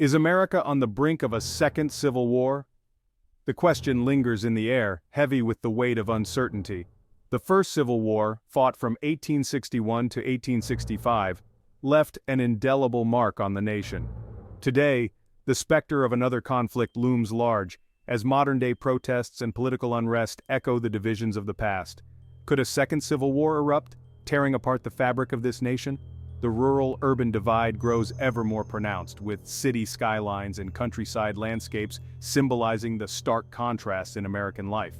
Is America on the brink of a second civil war? The question lingers in the air, heavy with the weight of uncertainty. The First Civil War, fought from 1861 to 1865, left an indelible mark on the nation. Today, the specter of another conflict looms large, as modern-day protests and political unrest echo the divisions of the past. Could a second civil war erupt, tearing apart the fabric of this nation? The rural-urban divide grows ever more pronounced, with city skylines and countryside landscapes symbolizing the stark contrasts in American life.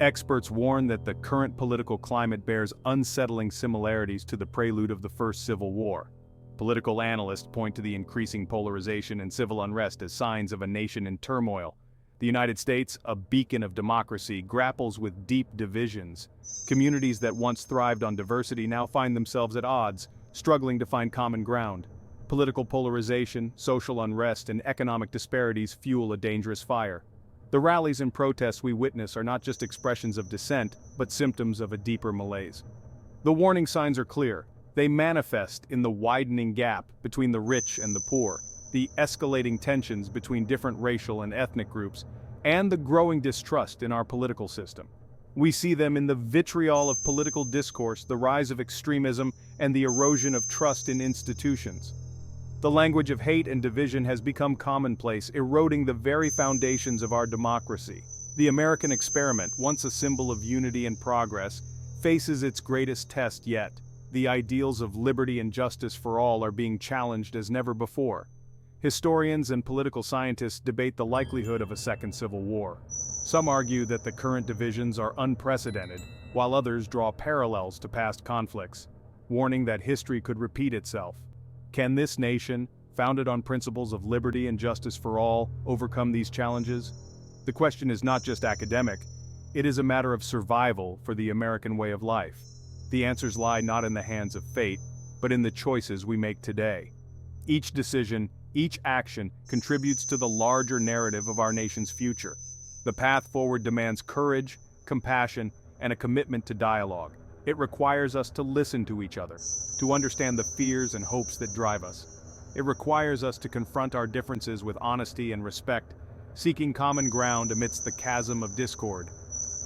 Experts warn that the current political climate bears unsettling similarities to the prelude of the First Civil War. Political analysts point to the increasing polarization and civil unrest as signs of a nation in turmoil. The United States, a beacon of democracy, grapples with deep divisions. Communities that once thrived on diversity now find themselves at odds, struggling to find common ground. Political polarization, social unrest, and economic disparities fuel a dangerous fire. The rallies and protests we witness are not just expressions of dissent, but symptoms of a deeper malaise. The warning signs are clear. They manifest in the widening gap between the rich and the poor, the escalating tensions between different racial and ethnic groups, and the growing distrust in our political system. We see them in the vitriol of political discourse, the rise of extremism, and the erosion of trust in institutions. The language of hate and division has become commonplace, eroding the very foundations of our democracy. The American experiment, once a symbol of unity and progress, faces its greatest test yet. The ideals of liberty and justice for all are being challenged as never before. Historians and political scientists debate the likelihood of a second civil war. Some argue that the current divisions are unprecedented, while others draw parallels to past conflicts, warning that history could repeat itself. Can this nation, founded on principles of liberty and justice for all, overcome these challenges? The question is not just academic, it is a matter of survival for the American way of life. The answers lie not in the hands of fate, but in the choices we make today. Each decision, each action contributes to the larger narrative of our nation's future. The path forward demands courage, compassion, and a commitment to dialogue. It requires us to listen to each other, to understand the fears and hopes that drive us. It requires us to confront our differences with honesty and respect, seeking common ground amidst the chasm of discord.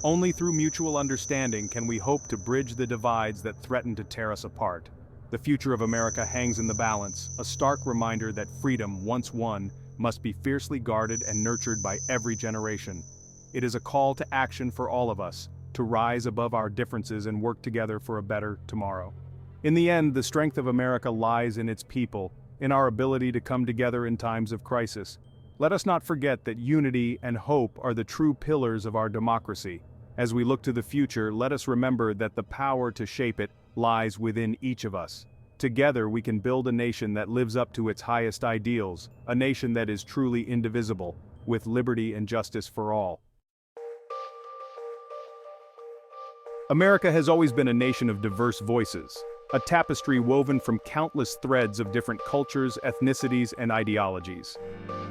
Only through mutual understanding can we hope to bridge the divides that threaten to tear us apart. The future of America hangs in the balance, a stark reminder that freedom, once won, must be fiercely guarded and nurtured by every generation. It is a call to action for all of us, to rise above our differences and work together for a better tomorrow. In the end, the strength of America lies in its people, in our ability to come together in times of crisis. Let us not forget that unity and hope are the true pillars of our democracy. As we look to the future, let us remember that the power to shape it lies within each of us. Together we can build a nation that lives up to its highest ideals, a nation that is truly indivisible, with liberty and justice for all. America has always been a nation of diverse voices, a tapestry woven from countless threads of different cultures, ethnicities, and ideologies.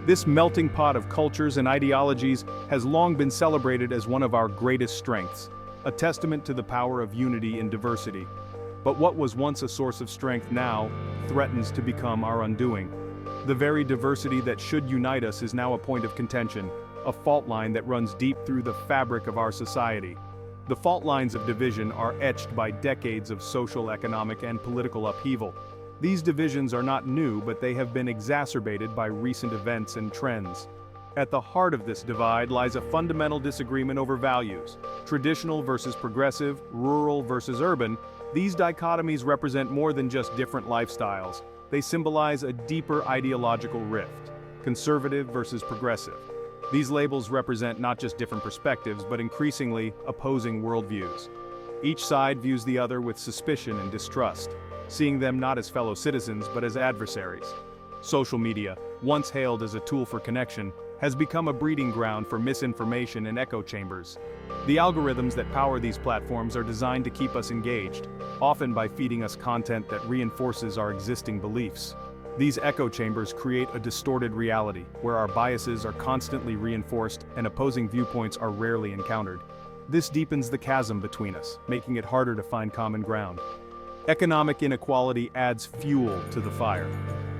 This melting pot of cultures and ideologies has long been celebrated as one of our greatest strengths, a testament to the power of unity in diversity. But what was once a source of strength now threatens to become our undoing. The very diversity that should unite us is now a point of contention, a fault line that runs deep through the fabric of our society. The fault lines of division are etched by decades of social, economic, and political upheaval. These divisions are not new, but they have been exacerbated by recent events and trends. At the heart of this divide lies a fundamental disagreement over values. Traditional versus progressive, rural versus urban, these dichotomies represent more than just different lifestyles. They symbolize a deeper ideological rift. Conservative versus progressive. These labels represent not just different perspectives, but increasingly opposing worldviews. Each side views the other with suspicion and distrust, seeing them not as fellow citizens but as adversaries. Social media, once hailed as a tool for connection, has become a breeding ground for misinformation and echo chambers. The algorithms that power these platforms are designed to keep us engaged, often by feeding us content that reinforces our existing beliefs. These echo chambers create a distorted reality, where our biases are constantly reinforced and opposing viewpoints are rarely encountered. This deepens the chasm between us, making it harder to find common ground. Economic inequality adds fuel to the fire.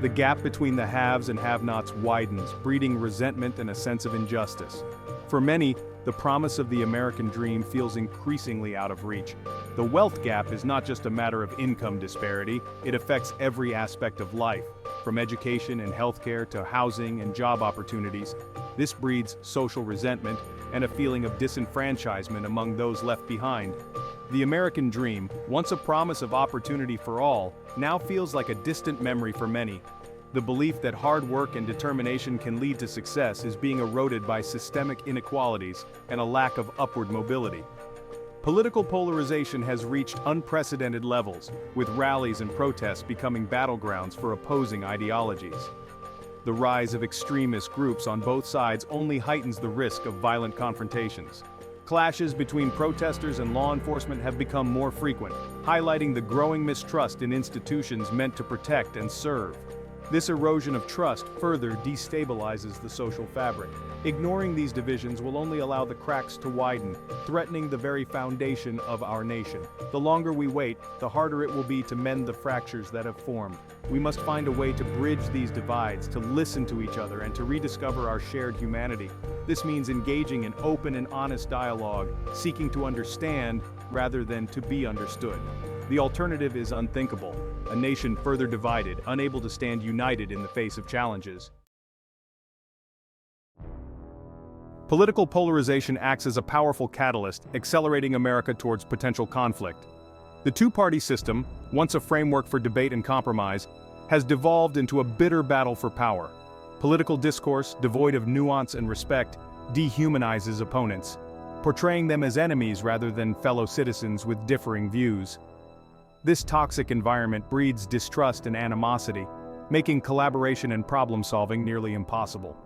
The gap between the haves and have-nots widens, breeding resentment and a sense of injustice. For many, the promise of the American dream feels increasingly out of reach. The wealth gap is not just a matter of income disparity, it affects every aspect of life, from education and healthcare to housing and job opportunities. This breeds social resentment and a feeling of disenfranchisement among those left behind. The American dream, once a promise of opportunity for all, now feels like a distant memory for many. The belief that hard work and determination can lead to success is being eroded by systemic inequalities and a lack of upward mobility. Political polarization has reached unprecedented levels, with rallies and protests becoming battlegrounds for opposing ideologies. The rise of extremist groups on both sides only heightens the risk of violent confrontations. Clashes between protesters and law enforcement have become more frequent, highlighting the growing mistrust in institutions meant to protect and serve. This erosion of trust further destabilizes the social fabric. Ignoring these divisions will only allow the cracks to widen, threatening the very foundation of our nation. The longer we wait, the harder it will be to mend the fractures that have formed. We must find a way to bridge these divides, to listen to each other, and to rediscover our shared humanity. This means engaging in open and honest dialogue, seeking to understand rather than to be understood. The alternative is unthinkable, a nation further divided, unable to stand united in the face of challenges. Political polarization acts as a powerful catalyst, accelerating America towards potential conflict. The two-party system, once a framework for debate and compromise, has devolved into a bitter battle for power. Political discourse, devoid of nuance and respect, dehumanizes opponents, portraying them as enemies rather than fellow citizens with differing views. This toxic environment breeds distrust and animosity, making collaboration and problem-solving nearly impossible.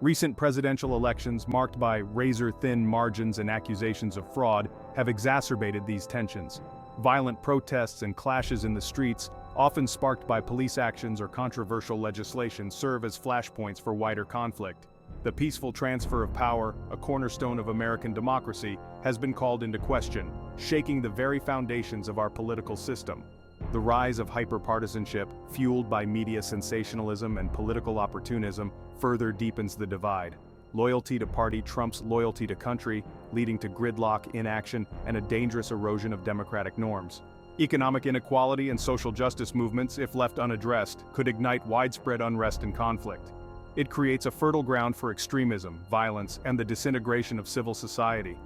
Recent presidential elections, marked by razor-thin margins and accusations of fraud, have exacerbated these tensions. Violent protests and clashes in the streets, often sparked by police actions or controversial legislation, serve as flashpoints for wider conflict. The peaceful transfer of power, a cornerstone of American democracy, has been called into question, shaking the very foundations of our political system. The rise of hyperpartisanship, fueled by media sensationalism and political opportunism, further deepens the divide. Loyalty to party trumps loyalty to country, leading to gridlock, inaction, and a dangerous erosion of democratic norms. Economic inequality and social justice movements, if left unaddressed, could ignite widespread unrest and conflict. It creates a fertile ground for extremism, violence, and the disintegration of civil society.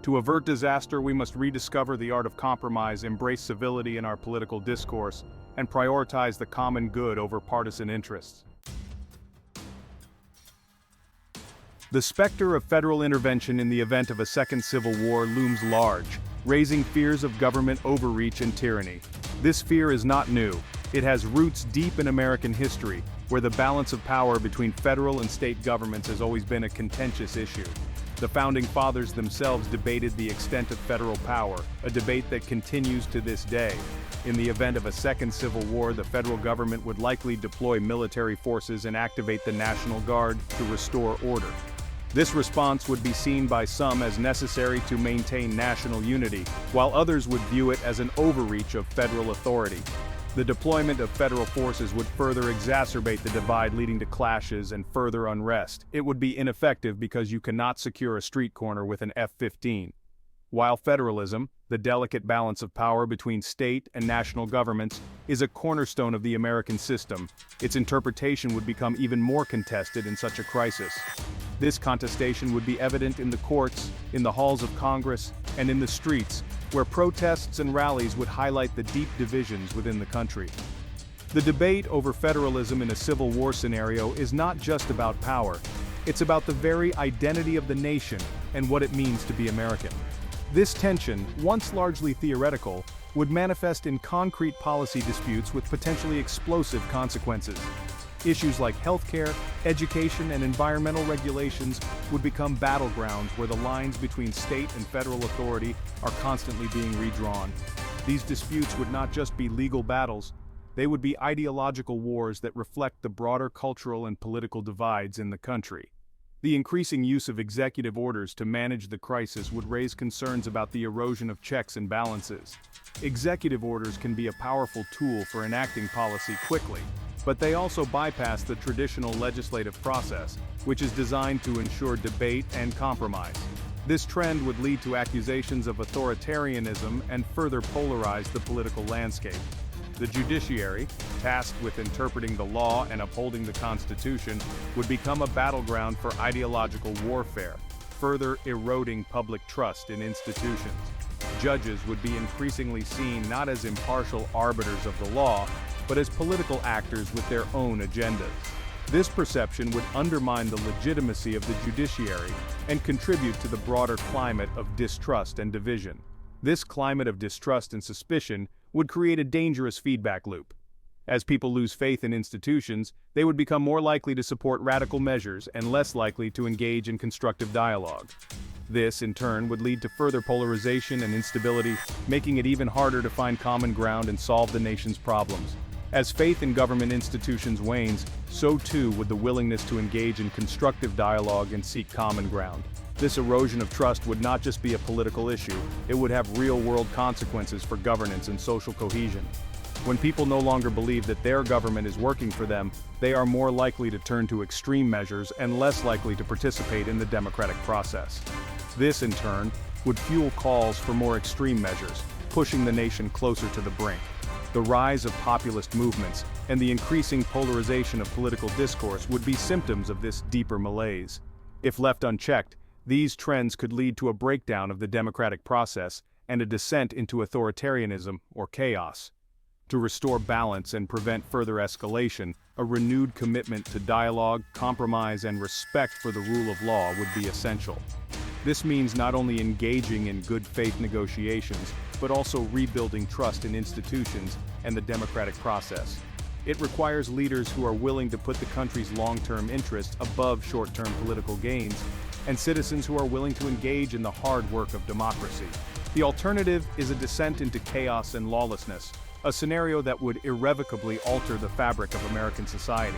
To avert disaster, we must rediscover the art of compromise, embrace civility in our political discourse, and prioritize the common good over partisan interests. The specter of federal intervention in the event of a second civil war looms large, raising fears of government overreach and tyranny. This fear is not new. It has roots deep in American history, where the balance of power between federal and state governments has always been a contentious issue. The Founding Fathers themselves debated the extent of federal power, a debate that continues to this day. In the event of a second civil war, the federal government would likely deploy military forces and activate the National Guard to restore order. This response would be seen by some as necessary to maintain national unity, while others would view it as an overreach of federal authority. The deployment of federal forces would further exacerbate the divide, leading to clashes and further unrest. It would be ineffective because you cannot secure a street corner with an F-15. While federalism, the delicate balance of power between state and national governments, is a cornerstone of the American system, its interpretation would become even more contested in such a crisis. This contestation would be evident in the courts, in the halls of Congress, and in the streets, where protests and rallies would highlight the deep divisions within the country. The debate over federalism in a civil war scenario is not just about power. It's about the very identity of the nation and what it means to be American. This tension, once largely theoretical, would manifest in concrete policy disputes with potentially explosive consequences. Issues like healthcare, education, and environmental regulations would become battlegrounds where the lines between state and federal authority are constantly being redrawn. These disputes would not just be legal battles, they would be ideological wars that reflect the broader cultural and political divides in the country. The increasing use of executive orders to manage the crisis would raise concerns about the erosion of checks and balances. Executive orders can be a powerful tool for enacting policy quickly, but they also bypass the traditional legislative process, which is designed to ensure debate and compromise. This trend would lead to accusations of authoritarianism and further polarize the political landscape. The judiciary, tasked with interpreting the law and upholding the Constitution, would become a battleground for ideological warfare, further eroding public trust in institutions. Judges would be increasingly seen not as impartial arbiters of the law, but as political actors with their own agendas. This perception would undermine the legitimacy of the judiciary and contribute to the broader climate of distrust and division. This climate of distrust and suspicion would create a dangerous feedback loop. As people lose faith in institutions, they would become more likely to support radical measures and less likely to engage in constructive dialogue. This, in turn, would lead to further polarization and instability, making it even harder to find common ground and solve the nation's problems. As faith in government institutions wanes, so too would the willingness to engage in constructive dialogue and seek common ground. This erosion of trust would not just be a political issue, it would have real-world consequences for governance and social cohesion. When people no longer believe that their government is working for them, they are more likely to turn to extreme measures and less likely to participate in the democratic process. This, in turn, would fuel calls for more extreme measures, pushing the nation closer to the brink. The rise of populist movements and the increasing polarization of political discourse would be symptoms of this deeper malaise. If left unchecked, these trends could lead to a breakdown of the democratic process and a descent into authoritarianism or chaos. To restore balance and prevent further escalation, a renewed commitment to dialogue, compromise, and respect for the rule of law would be essential. This means not only engaging in good faith negotiations, but also rebuilding trust in institutions and the democratic process. It requires leaders who are willing to put the country's long-term interests above short-term political gains, and citizens who are willing to engage in the hard work of democracy. The alternative is a descent into chaos and lawlessness, a scenario that would irrevocably alter the fabric of American society.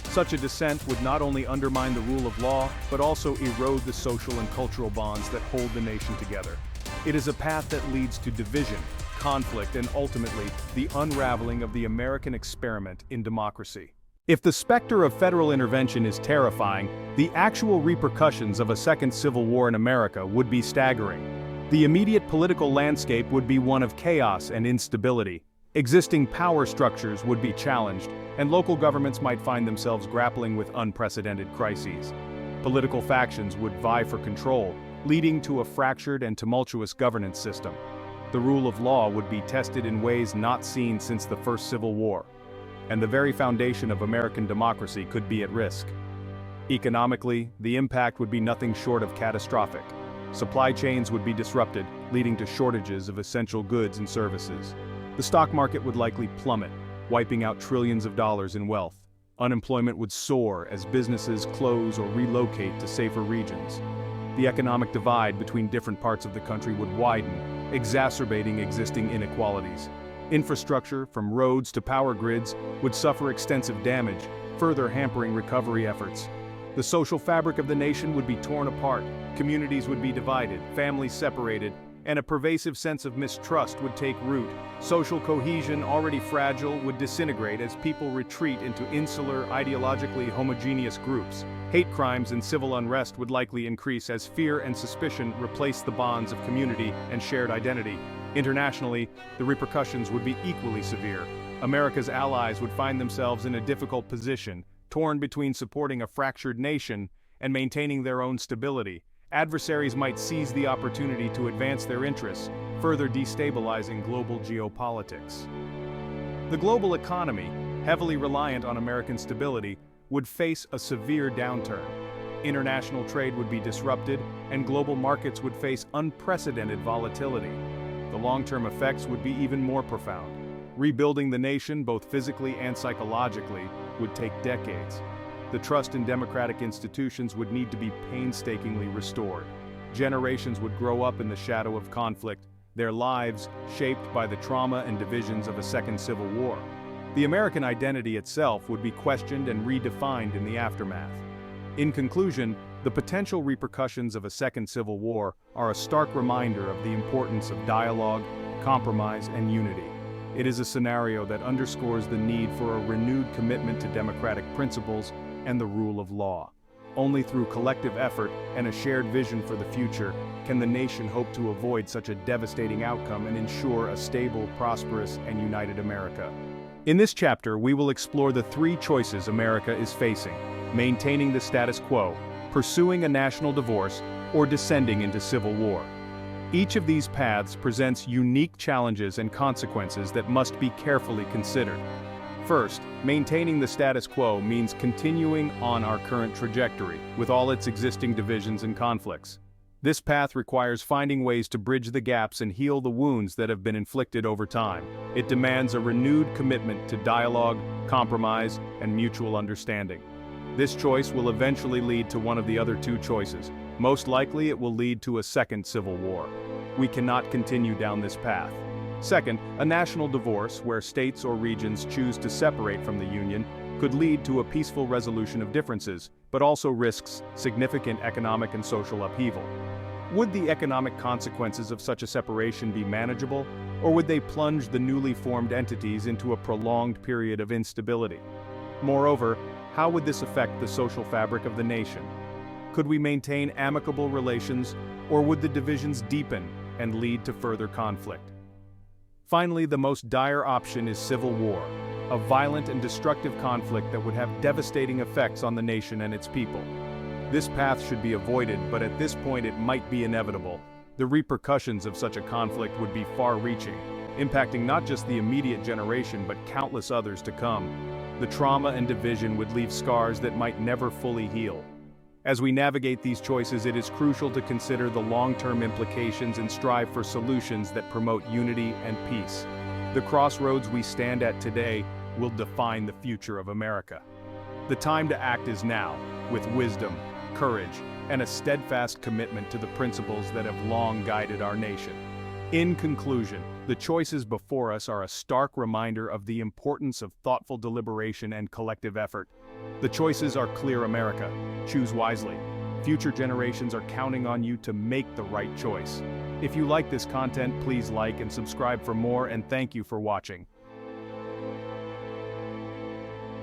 Such a descent would not only undermine the rule of law, but also erode the social and cultural bonds that hold the nation together. It is a path that leads to division, conflict, and ultimately, the unraveling of the American experiment in democracy. If the specter of federal intervention is terrifying, the actual repercussions of a second civil war in America would be staggering. The immediate political landscape would be one of chaos and instability. Existing power structures would be challenged, and local governments might find themselves grappling with unprecedented crises. Political factions would vie for control, leading to a fractured and tumultuous governance system. The rule of law would be tested in ways not seen since the First Civil War, and the very foundation of American democracy could be at risk. Economically, the impact would be nothing short of catastrophic. Supply chains would be disrupted, leading to shortages of essential goods and services. The stock market would likely plummet, wiping out trillions of dollars in wealth. Unemployment would soar as businesses close or relocate to safer regions. The economic divide between different parts of the country would widen, exacerbating existing inequalities. Infrastructure, from roads to power grids, would suffer extensive damage, further hampering recovery efforts. The social fabric of the nation would be torn apart, communities would be divided, families separated, and a pervasive sense of mistrust would take root. Social cohesion, already fragile, would disintegrate as people retreat into insular, ideologically homogeneous groups. Hate crimes and civil unrest would likely increase as fear and suspicion replace the bonds of community and shared identity. Internationally, the repercussions would be equally severe. America's allies would find themselves in a difficult position, torn between supporting a fractured nation and maintaining their own stability. Adversaries might seize the opportunity to advance their interests, further destabilizing global geopolitics. The global economy, heavily reliant on American stability, would face a severe downturn. International trade would be disrupted, and global markets would face unprecedented volatility. The long-term effects would be even more profound. Rebuilding the nation, both physically and psychologically, would take decades. The trust in democratic institutions would need to be painstakingly restored. Generations would grow up in the shadow of conflict, their lives shaped by the trauma and divisions of a second civil war. The American identity itself would be questioned and redefined in the aftermath. In conclusion, The potential repercussions of a second civil war are a stark reminder of the importance of dialogue, compromise, and unity. It is a scenario that underscores the need for a renewed commitment to democratic principles and the rule of law. Only through collective effort and a shared vision for the future can the nation hope to avoid such a devastating outcome and ensure a stable, prosperous, and united America. In this chapter, we will explore the three choices America is facing: maintaining the status quo, pursuing a national divorce, or descending into civil war. Each of these paths presents unique challenges and consequences that must be carefully considered. First, maintaining the status quo means continuing on our current trajectory, with all its existing divisions and conflicts. This path requires finding ways to bridge the gaps and heal the wounds that have been inflicted over time. It demands a renewed commitment to dialogue, compromise, and mutual understanding. This choice will eventually lead to one of the other two choices. Most likely, it will lead to a second civil war. We cannot continue down this path. Second, a national divorce, where states or regions choose to separate from the Union, could lead to a peaceful resolution of differences, but also risks significant economic and social upheaval. Would the economic consequences of such a separation be manageable, or would they plunge the newly formed entities into a prolonged period of instability? Moreover, how would this affect the social fabric of the nation? Could we maintain amicable relations, or would the divisions deepen and lead to further conflict? Finally, the most dire option is civil war, a violent and destructive conflict that would have devastating effects on the nation and its people. This path should be avoided, but at this point it might be inevitable. The repercussions of such a conflict would be far-reaching, impacting not just the immediate generation but countless others to come. The trauma and division would leave scars that might never fully heal. As we navigate these choices, it is crucial to consider the long-term implications and strive for solutions that promote unity and peace. The crossroads we stand at today will define the future of America. The time to act is now, with wisdom, courage, and a steadfast commitment to the principles that have long guided our nation. In conclusion, the choices before us are a stark reminder of the importance of thoughtful deliberation and collective effort. The choices are clear, America. Choose wisely. Future generations are counting on you to make the right choice. If you like this content, please like and subscribe for more, and thank you for watching.